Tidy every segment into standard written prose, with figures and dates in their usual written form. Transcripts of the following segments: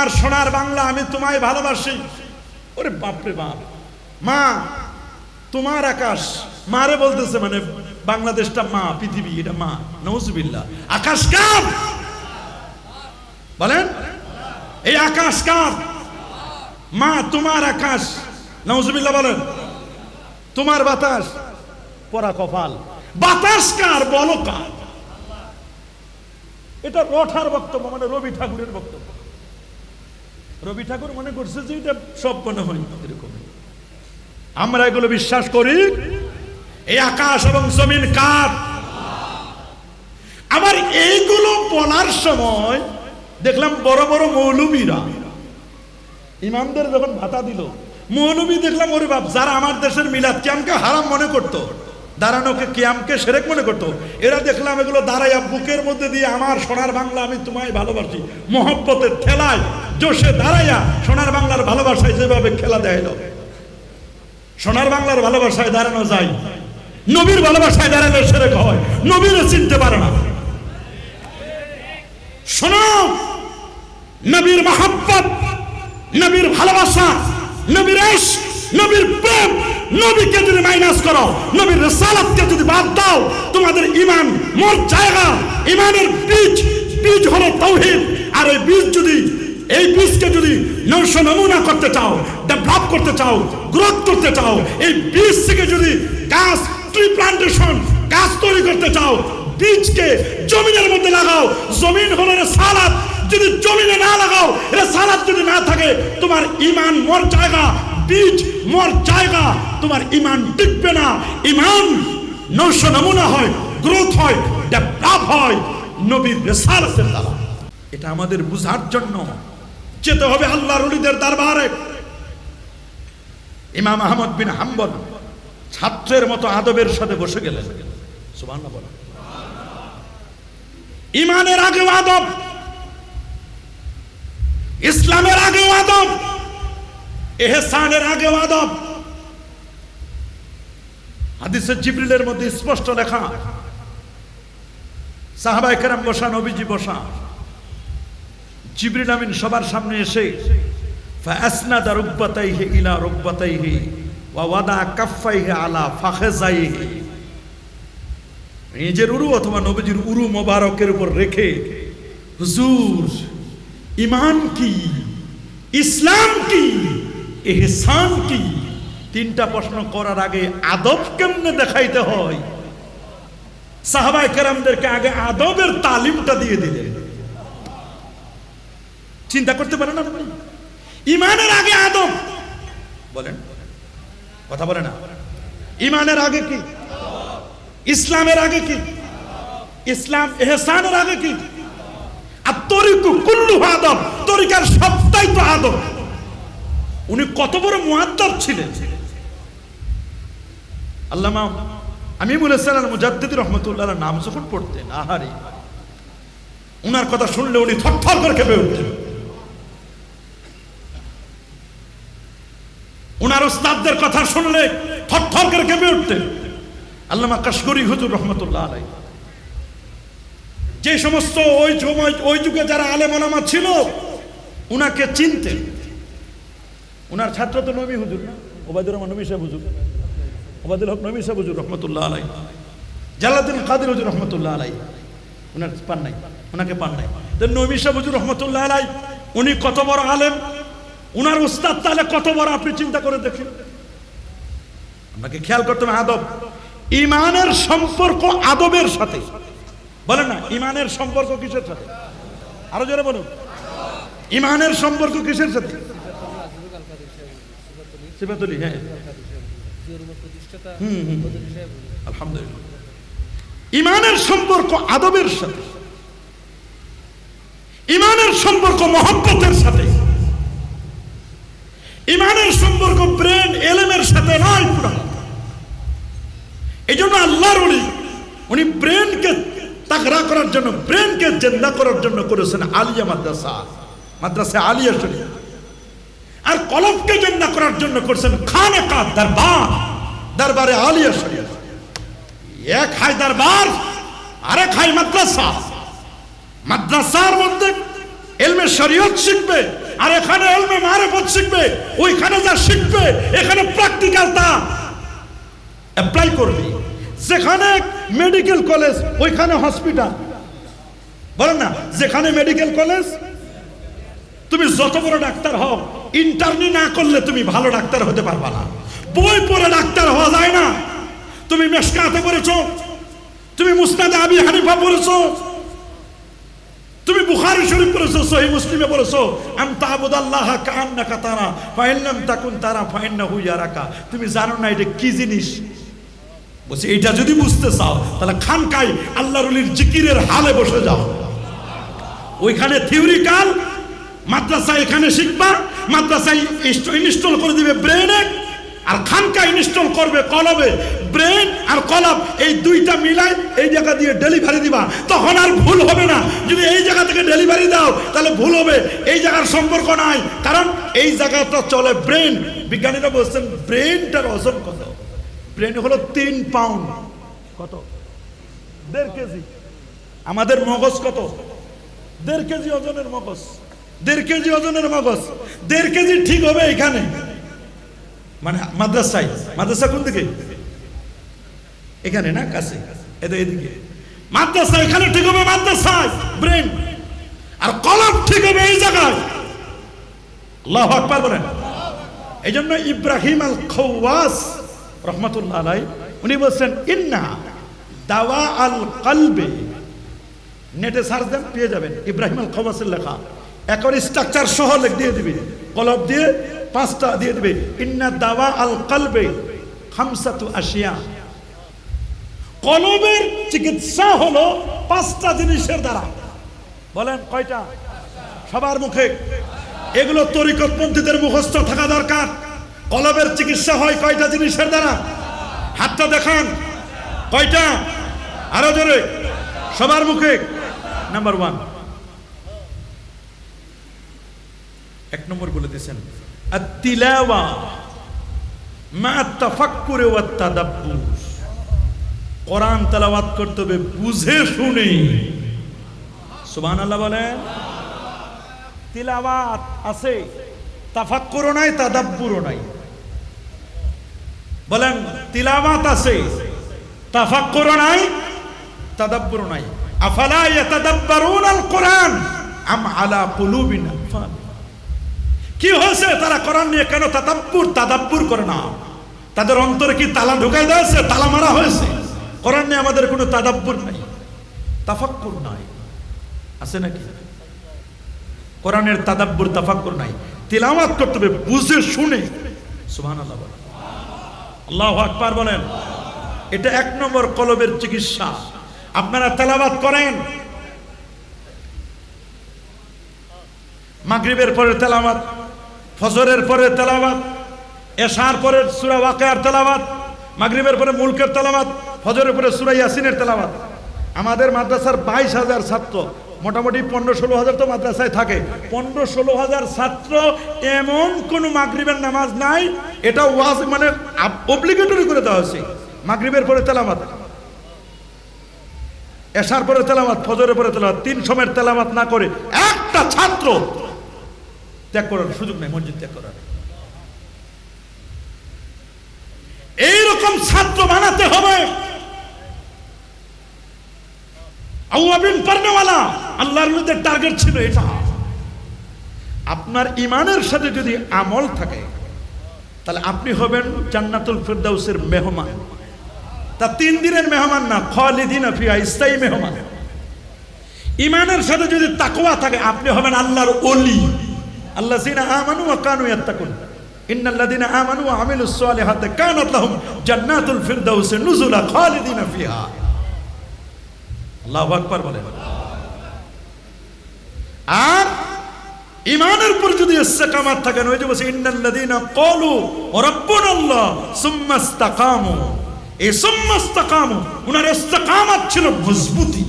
আমার সোনার বাংলা আমি তোমায় ভালোবাসি। ওরে বাপরে বাপ, মা তোমার আকাশ, মারে বলতেছে, মানে বাংলাদেশটা মা, পৃথিবী এটা মা, নাউজুবিল্লাহ। আকাশ কার বলেন? এই আকাশ কার? মা তোমার আকাশ, নাউজুবিল্লাহ বলেন। তোমার বাতাস, পরা কপাল, বাতাস কার বলো কার? এটা রঠার বক্তব্য, মানে রবি ঠাকুরের বক্তব্য। রবি ঠাকুর মনে করছে যে এটা সব মনে হয় এরকম। আমরা এগুলো বিশ্বাস করি। এই আকাশ এবং জমিন কার? আবার এইগুলো বলার সময় দেখলাম বড় বড় মৌলবীরা ইমামদের যখন ভাতা দিল, মৌলবী দেখলাম ওরে বাপ, যারা আমার দেশের মিলাদ কিয়ামকে হারাম মনে করতো, দাঁড়ানোকে কিয়ামকে শিরক মনে করতো, এরা দেখলাম এগুলো দাঁড়াইয়া বুকের মধ্যে দিয়ে আমার সোনার বাংলা আমি তোমায় ভালোবাসি মহব্বতের ঠেলায় জোশে দাঁড়াইয়া সোনার বাংলার ভালোবাসায় যেভাবে খেলা দেয়। সোনার বাংলার ভালোবাসায় দাঁড়ানো যায়, নবীর ভালোবাসায় দাঁড়ালে শিরক হয়। নবীরে চিনতে পারে না। শোনো, নবীর মহব্বত, নবীর ভালোবাসা, নবীর ইশক, নবীর প্রেম, নবীকে যদি মাইনাস করো, নবীর রিসালাতকে যদি বাদ দাও, তোমাদের ঈমান মোর জায়গা। ঈমানের বীজ হলো তাওহীদ। আর এই বীজ যদি, এই বীজকে যদি নমুনা করতে চাও, ডেভেলপ করতে চাও, গ্রোথ করতে চাও, এই বীজ থেকে যদি গাছ, ট্রি প্লান্টেশন, গাছ তৈরি করতে চাও, বীজকে জমিনের মধ্যে লাগাও। জমিন হলো রিসালাত, যদি জমিনে না লাগাও, রিসালাত যদি না থাকে, তোমার ঈমান মোর জায়গা, বীজ মোর জায়গা, তোমার ঈমান টিকবে না। ঈমান নমুনা হয়, গ্রোথ হয়, ডেভেলপ হয় নবীর রিসালাতের দ্বারা। এটা আমাদের বুঝার জন্য যেতে হবে আল্লাহর ওলিদের দরবারে। ইমাম আহমদ বিন হাম্বল ছাত্রের মতো আদবের সাথে বসে গেলেন। সুবহানাল্লাহ বলেন। ঈমানের আগেও আদব, ইসলামের আগেও আদব, ইহসানের আগেও আদব। হাদিসে জিবরিলের মধ্যে স্পষ্ট লেখা, সাহাবায়ে কেরাম বসা, নবীজি বসা, জিবরিল আমিন সবার সামনে এসে ফাসনাদা রুকবাতাইহি ইলা রুকবাতাইহি ওয়া ওয়াদা কাফাইহি আলা ফাখিজাইহি, নিজের উরু অথবা নবীজির উরু মোবারকের উপর রেখে, হুজুর ঈমান কি, ইসলাম কি, ইহসান কি, তিনটা প্রশ্ন করার আগে আদব কেমনে দেখাইতে হয়, সাহাবায়ে কেরামদেরকে আগে আদবের তালিমটা দিয়ে দিলেন। চিন্তা করতে পারেন আপনি? ঈমানের আগে আদব বলেন, কথা বলে না। ঈমানের আগে কি? ইসলামের আগে কি? ইসলাম ইহসানের আগে কি? আর তরিকু কুল্লু আদব, তরিকার সবটাই তো আদব। উনি কত বড় মুআদ্দাব ছিলেন। আল্লামা আমিনুল হাসান আল মুজাদ্দিদি রাহমাতুল্লাহ আলাইহির নাম যখন পড়তেন, আহারে, উনার কথা শুনলে উনি থরথর করে কেঁপে উঠতেন। উনার উস্তাদদের কথা শুনলে থরথর করে কেঁপে উঠতেন। আল্লামা কাশগরি হুজুর রহমতুল্লাহ আলাইহি, যে সমস্ত ওই যুগে যারা আলেম ওলামা ছিল উনাকে চিনতেন। উনার ছাত্র তো নবী হুজুর না, ওবায়দুর রহমান নবী সাহেব হুজুর, ওবায়দুল হক নবী সাহেব হুজুর রহমতুল্লাহ আলাইহি, জালালউদ্দিন কাদের হুজুর রহমতুল্লাহ আলাইহি, উনার পান নাই, উনাকে পান নাই। তো নবী সাহেব হুজুর রহমতুল্লাহ আলাইহি উনি কত বড় আলেম, উনার উস্তাদ তাহলে কত বড়, আপনি চিন্তা করে দেখেন। আপনাকে খেয়াল করতে হবে আদব। ঈমানের সম্পর্ক আদবের সাথে, বলেন না, ঈমানের সম্পর্ক কিসের সাথে? আরো জোরে বলুন, ঈমানের সম্পর্ক কিসের সাথে? সিফাতুল, হ্যাঁ, আলহামদুলিল্লাহ। ঈমানের সম্পর্ক আদবের সাথে, ঈমানের সম্পর্ক মহব্বতের সাথে, ঈমানের সম্পর্ক ব্রেন এলেমের সাথে নয়। এই জন্য আল্লাহর ওলি উনি ব্রেনকে তাগড়া করার জন্য, ব্রেনকে জিন্দা করার জন্য করেছেন আলিয়া মাদ্রাসা, মাদ্রাসা আলিয়া শরীফ। আর কলবকে জিন্দা করার জন্য করেছেন খানেকা দরবার, দরবারে আলিয়া শরীফ। এক হাই দরবার, আরেক হাই মাদ্রাসা। মাদ্রাসার মধ্যে ইলমে শরীয়ত শিখবে, আর এখানে ইলমে মারিফত শিখবে। ওইখানে যা শিখবে এখানে প্র্যাকটিক্যাল তা অ্যাপ্লাই করবে। যেখানে মেডিকেল কলেজ ওইখানে হসপিটাল, বলেন না, যেখানে মেডিকেল কলেজ, তুমি যত বড় ডাক্তার হও, ইন্টার্নি না করলে তুমি ভালো ডাক্তার হতে পারবা না। বই পড়ে ডাক্তার হওয়া যায় না। তুমি মিশকাতে পড়েছো, তুমি মুসনাদে আবি হানিফা পড়েছো, তুমি বুখারী শরীফ পড়েছো, সহিহ মুসলিমে পড়েছো, আন তা'বুদাল্লাহা কাআন্নাকা তারা ফাইন লাম তাকুন তারা ফাইন্নাহু ইয়ারাকা। তুমি জানো না এটা কি জিনিস? বলছি এটা যদি বুঝতে চাও তাহলে খানকায় আল্লাহর ওলির জিকিরের হালে বসে যাও। ওইখানে থিওরিক্যাল, মাদ্রাসা এখানে শিখবা, মাদ্রাসায় ইনস্টল করে দিবে ব্রেনে, আর খানকা ইনস্টল করবে কলবে। ব্রেন আর কলব এই দুইটা মিলাই এই জায়গা দিয়ে ডেলিভারি দিবা, তখন আর ভুল হবে না। যদি এই জায়গা থেকে ডেলিভারি দাও তাহলে ভুল হবে, এই জায়গার সম্পর্ক নাই, কারণ এই জায়গাটা চলে ব্রেন। বিজ্ঞানীরা বলছেন ব্রেনটার ওজন কত? ব্রেন হলো 3 পাউন্ড, কত? 1.5 কেজি। আমাদের মগজ কত? 1.5 কেজি ওজনের মগজ, 1.5 কেজি ওজনের মগজ। 1.5 কেজি ঠিক হবে এখানে, মানে মাদ্রাসায়। মাদ্রাসা কোন দিকে? এখানে না, কাছে, এদিকে মাদ্রাসা। এখানে ঠিক হবে মাদ্রাসায় ব্রেন, আর কলব ঠিক হবে এই জায়গায়। আল্লাহু আকবার বলেন। এই জন্য ইব্রাহিম আল খাওয়াস রহমাতুল্লাহ আলাইহি উনি বলছেন ইন্না দাওয়া আল কলবে, নেটে সার্চ দেন পেয়ে যাবেন, ইব্রাহিম আল খাওয়াসের লেখা, একর স্ট্রাকচার সহ লিখ দিয়ে দিবে, কলব দিয়ে 5টা দিয়ে দিবে। ইন্না দাওয়া আল কলবে খামসাতু আশিয়া, কলবের চিকিৎসা হলো 5টা জিনিসের দ্বারা। বলেন কয়টা? সবার মুখে। এগুলো তরিকতপন্থীদের মুখস্থ থাকা দরকার। কলবের চিকিৎসা হয় কয়টা জিনিসের দ্বারা? হাতটা দেখান, কয়টা? আরো জোরে, সবার মুখে। নাম্বার 1, 1 নম্বর বলে দিয়েছেন আত-তিলাওয়া মা আত-তাফাক্কুর ওয়া আত-তাদাব্বুর। কোরআন তেলাওয়াত করতে হবে বুঝে শুনে। সুবহানাল্লাহ বলেন। তিলাওয়াত আছে, তাফাক্কুরও নাই, তাদাব্বুরও নাই। বলেন তিলাওয়াত আছে, তাফাক্কুরও নাই, তাদাব্বুরও নাই। আফালা ইয়াতাদাব্বারুনাল কোরআন আম আলা কুলুবিন আকফালুহা। কি হয়েছে? তারা কোরআন নিয়ে কেন তাদাব্বুর করে না? তাদের অন্তরে কি তালা ঢুকাই দেওয়া হয়েছে? তালা মারা হয়েছে? কোরআন নিয়ে আমাদের কোনো তাদাব্বুর নাই, তাফাক্কুর নাই। আছে নাকি? কোরআনের তাদাব্বুর তাফাক্কুর নাই। তিলাওয়াত করতে হবে বুঝে শুনে। সুবহানাল্লাহ বলেন, আল্লাহু আকবার বলেন। এটা 1 নম্বর কলবের চিকিৎসা। আপনারা তেলাওয়াত করেন, মাগরিবের পরে তেলাওয়াত, ফজরের পরে তেলাওয়াত, এশার পরে সূরা ওয়াকিয়ার তেলাওয়াত, মাগরিবের পরে মুলকের তেলাওয়াত, ফজরের পরে সূরা ইয়াসিনের তেলাওয়াত। আমাদের মাদ্রাসার 22,000 ছাত্র, মোটামুটি 15-16 হাজার তো মাদ্রাসায় থাকে। 15-16 হাজার ছাত্র, এমন কোন মাগরিবের নামাজ নাই এটা ওয়াজ মানে অব্লিগেটরি করে দেওয়া হয়েছে। মাগরিবের পরে তেলাওয়াত, এশার পরে তেলাওয়াত, ফজরের পরে তেলাওয়াত, 3 সময়ের তেলাওয়াত না করে একটা ছাত্র ত্যাগ করার সুযোগ নেই, মসজিদ ত্যাগ করার। এইরকম ছাত্র বানাতে হবে। আওয়াবিন পড়নেওয়ালা আল্লাহর নবীর টার্গেট ছিল এটা। আপনার ঈমানের সাথে যদি আমল থাকে তাহলে আপনি হবেন জান্নাতুল ফিরদাউসের মেহমান। তা 3 দিনের মেহমান না, খালিদিনা ফিহা, স্থায়ী মেহমান। ঈমানের সাথে যদি তাকওয়া থাকে আপনি হবেন আল্লাহর ওলি। আল্লাযিনা আমানু ওয়া কানু ইয়াত্তাকুন ইন্নাল্লাযিনা আমানু ওয়া আমিলুস সালিহাতি কানাত লাহুম জান্নাতুল ফিরদাউসি নুজুলা খালিদিনা ফিহা। আল্লাহু আকবার বলেন। আর ঈমানের উপর যদি ইস্তেকামাত থাকে, ওই যে বলছে ইন্নাল্লাযিনা ক্বালু রাব্বুনাল্লাহ সুম্মা ইসতাকামু, এই সুম্মা ইসতাকামু উনার ইস্তেকামাত ছিল মজবুতি।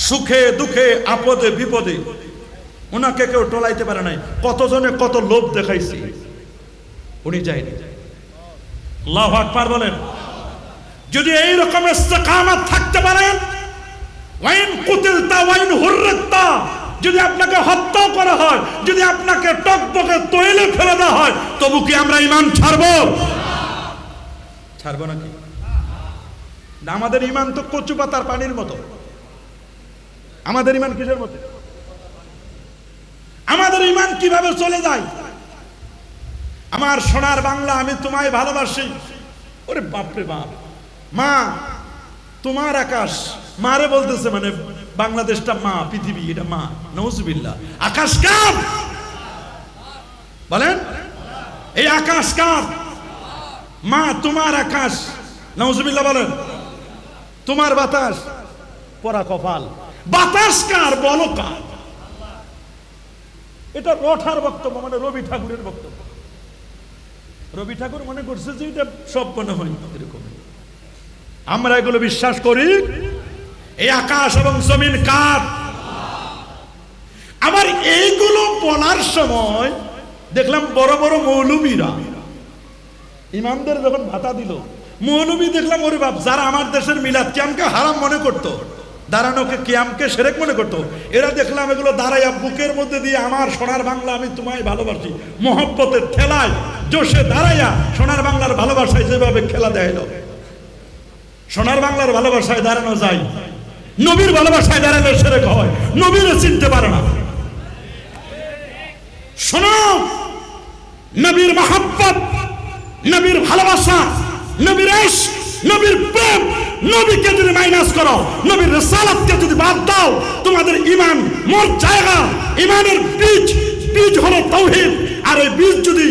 সুখে দুঃখে আপদে বিপদে উনাকে কেউ টলাইতে পারে নাই। কতজনে কত লোভ দেখাইছে, উনি যায়নি। আল্লাহু আকবার বলেন। যদি এই রকম ইস্তেকামাত থাকতে পারেন, ওয়াইন কুতিলতা ওয়াইন হুররিতা যদি আপনাকে হত্যা করা হয়, যদি আপনাকে টকবকে তৈলে ফেলে দেওয়া হয়, তবু কি আমরা ঈমান ছাড়বো? ছাড়বো নাকি? আমাদের ঈমান তো কচু পাতার পানির মতো। আমাদের ঈমান কিসের মতো? আমাদের ঈমান কিভাবে চলে যায়? আমার সোনার বাংলা, আমি তোমায় ভালোবাসি। ওরে বাপরে বাপ, মা তোমার আকাশ, মারে বলতেছে, মানে বাংলাদেশটা মা, পৃথিবী এটা মা। নাউজুবিল্লাহ। আকাশ কার? বলেন, এই আকাশ কার? মা তোমার আকাশ। নাউজুবিল্লাহ বলেন। তোমার বাতাস, পরা কপাল। বাতাস কার? বলো কার? এটা রঠার বক্তব্য, মানে রবি ঠাকুরের বক্তব্য। রবি ঠাকুর মনে করছে যে এটা সব মনে হয় এরকম। আমরা এগুলো বিশ্বাস করি। এই আকাশ এবং জমিন কার? আবার এইগুলো বলার সময় দেখলাম বড় বড় মৌলবীরা ইমামদের যখন ভাতা দিল, মৌলবী দেখলাম, ওরে বাপ, যারা আমার দেশের মিলাদ কিয়ামকে হারাম মনে করতো, দাঁড়ানোকে কিয়ামকে শিরক মনে করতো, এরা দেখলাম এগুলো দাঁড়াইয়া বুকের মধ্যে দিয়ে আমার সোনার বাংলা আমি তোমায় ভালোবাসি মোহব্বতের ঠেলায় জোশে দাঁড়াইয়া সোনার বাংলার ভালোবাসায় যেভাবে খেলা দেয়। সোনার বাংলার ভালোবাসায় দাঁড়ানো যায়, নবীর ভালোবাসায় দাঁড়ালে শিরক হয়। নবীরে চিনতে পারে না। শোনো, নবীর মহব্বত, নবীর ভালোবাসা, নবীর ইশক, নবীর প্রেম, নবীকে যদি মাইনাস করো, নবীর রিসালাতকে যদি বাদ দাও, তোমাদের ঈমান মোর জায়গা। ঈমানের বীজ হলো তাওহীদ। আর এই বীজ যদি,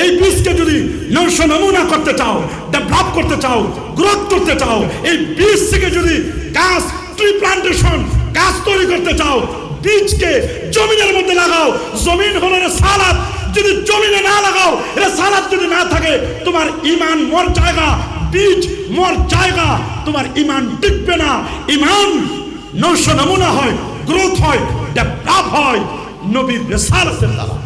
এই বীজকে যদি নমুনা করতে চাও, ডেভেলপ করতে চাও, গ্রোথ করতে চাও, এই বীজ থেকে যদি গাছ, ট্রি প্লান্টেশন, গাছ তৈরি করতে চাও, বীজকে জমিনের মধ্যে লাগাও। জমিন হলো রিসালাত। যদি জমিনে না লাগাও, রিসালাত যদি না থাকে, তোমার ঈমান মোর জায়গা, বীজ মোর জায়গা, তোমার ঈমান টিকবে না। ঈমান নমুনা হয়, গ্রোথ হয়, ডেভেলপ হয় নবীর রিসালাতের দ্বারা।